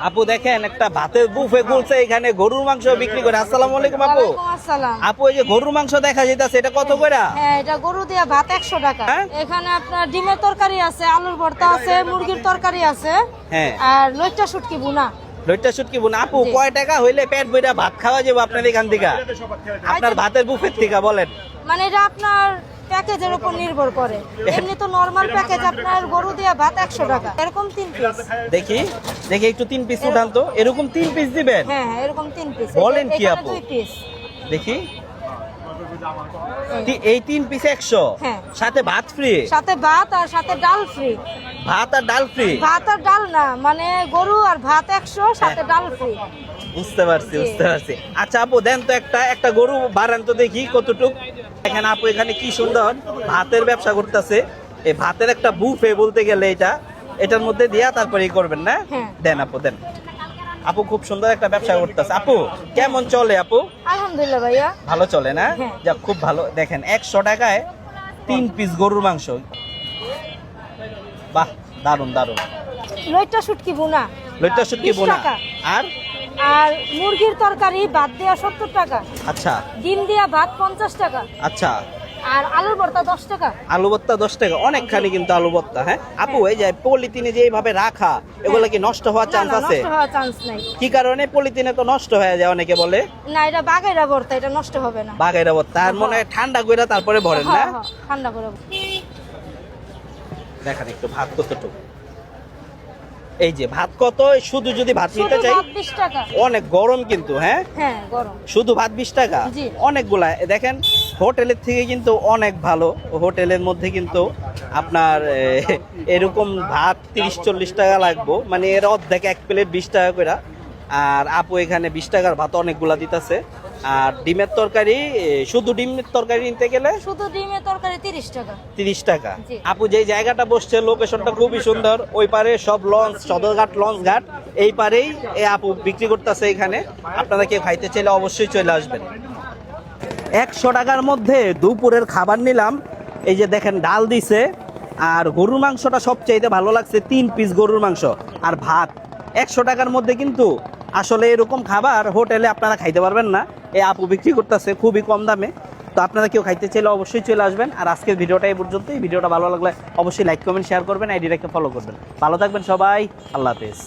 আপু দেখেন একটা ভাতের বুফে খুলছে এখানে গরুর মাংস বিক্রি করে। আসসালামু আলাইকুম আপু। আপু এই যে গরুর মাংস দেখা যাইতাছে এটা কত করে? হ্যাঁ, এটা গরু দিয়ে ভাত 100 টাকা। হ্যাঁ? এখানে আপনার ডিমের তরকারি আছে, আলুর ভর্তা আছে, মুরগির তরকারি আছে, হ্যাঁ, আর লইট্টা শুটকি ভুনা। লইট্টা শুটকি বোনা। আপু জি। কয় টাকা হইলে পেট ভইরা ভাত খাওয়া যাবে আপনার এখান থেকে, আপনার ভাতের বুফের থেকে বলেন? মানে এটা আপনার প্যাকেজের উপর নির্ভর করে। এমনি তো নরমাল প্যাকেজ আপনার গরু দিয়ে ভাত 100 টাকা, এরকম 3 পিস। দেখি দেখি একটু 3 পিস উঠান তো। এরকম 3 পিস দিবেন? হ্যাঁ হ্যাঁ, এরকম 3 পিস। বলেন কি আপু? 2 পিস। দেখি এই 3 পিস 100, হ্যাঁ। সাথে ভাত ফ্রি? সাথে ভাত আর সাথে ডাল ফ্রি। ভাত আর ডাল ফ্রি? ভাত আর ডাল না, মানে গরু আর ভাত 100, সাথে ডাল ফ্রি। বুঝতে পারছি বুঝতে পারছি। আচ্ছা আপু দেন তো একটা গরু বাড়ান তো দেখি কতটুক। এখানে আপু এখানে কি সুন্দর ভাতের ব্যবসা করতেছে। এই ভাতের একটা বুফে বলতে গেলে এটার মধ্যে দিয়া তারপরে করবেন না? হ্যাঁ। দেন আপু দেন। আপু খুব সুন্দর একটা ব্যবসা করতেছে। আপু কেমন চলে আপু? আলহামদুলিল্লাহ ভাইয়া। ভালো চলে না? হ্যাঁ। যাক খুব ভালো। দেখেন 100 টাকায় 3 পিস গরুর মাংস। বাহ, দারুন দারুন। লইট্টা শুটকি ভুনা। লইট্টা শুটকি 20 বোনা। টাকা। আর আর মুরগির তরকারি ভাত দেয়া 70 টাকা, আচ্ছা ডিম দিয়া ভাত 50 টাকা, আচ্ছা। আর আলুর ভর্তা 10 টাকা। আলু ভর্তা 10 টাকা, অনেকখানি কিন্তু আলু ভর্তা। হ্যাঁ আপু এই যে পলিথিনে যে এইভাবে রাখা এগুলো কি নষ্ট হওয়ার না, চান্স না, আছে? নষ্ট হওয়ার চান্স নাই। কি কারণে? পলিথিনে তো নষ্ট হয়ে যায় অনেকে বলে। না, এটা বাগাইরা ভর্তা, এটা নষ্ট হবে না। বাগাইরা ভর্তা আর মনে হয় ঠান্ডা কইরা তারপরে ভরেন না? হ্যাঁ, হ্যাঁ, ঠান্ডা করে। দেখেন একটু ভাত কতটুকু। এই যে ভাত কত, শুধু যদি ভাত নিতে শুধু চাই ভাত 20 টাকা। অনেক গরম কিন্তু। হ্যাঁ হ্যাঁ, গরম। শুধু ভাত 20 টাকা। জি। অনেকগুলা দেখেন হোটেলের থেকে কিন্তু অনেক ভালো। হোটেলের মধ্যে কিন্তু আপনার এরকম ভাত 30-40 টাকা লাগবো, মানে এর অর্ধেক এক প্লেট 20 টাকা করে। আর আপু এখানে 20 টাকার ভাত অনেকগুলা দিতেছে। আর ডিমের তরকারি, শুধু ডিমের তরকারি নিতে গেলে শুধু ডিমের তরকারি 30 টাকা। 30 টাকা। জি। আপু যে জায়গাটা বসছে লোকেশনটা খুবই সুন্দর। ওই পারে সব লঞ্চ, সদরঘাট লঞ্চ ঘাট, এই পারেই এই আপু বিক্রি করতেছে এখানে। আপনারা কেউ খাইতে চাইলে অবশ্যই চলে আসবেন। 100 টাকার মধ্যে দুপুরের খাবার নিলাম। এই যে দেখেন ডাল দিছে, আর গরুর মাংসটা সবচাইতে ভালো লাগছে। 3 পিস গরুর মাংস আর ভাত 100 টাকার মধ্যে। কিন্তু আসলে এরকম খাবার হোটেলে আপনারা খাইতে পারবেন না। এই আপু বিক্রি করতেছে খুবই কম দামে। তো আপনারা কেউ খাইতে চাইলে অবশ্যই চলে আসবেন। আর আজকের ভিডিওটা এই পর্যন্ত। এই ভিডিওটা ভালো লাগলে অবশ্যই লাইক কমেন্ট শেয়ার করবেন, আইডিটাকে ফলো করবেন। ভালো থাকবেন সবাই, আল্লাহ হাফেজ।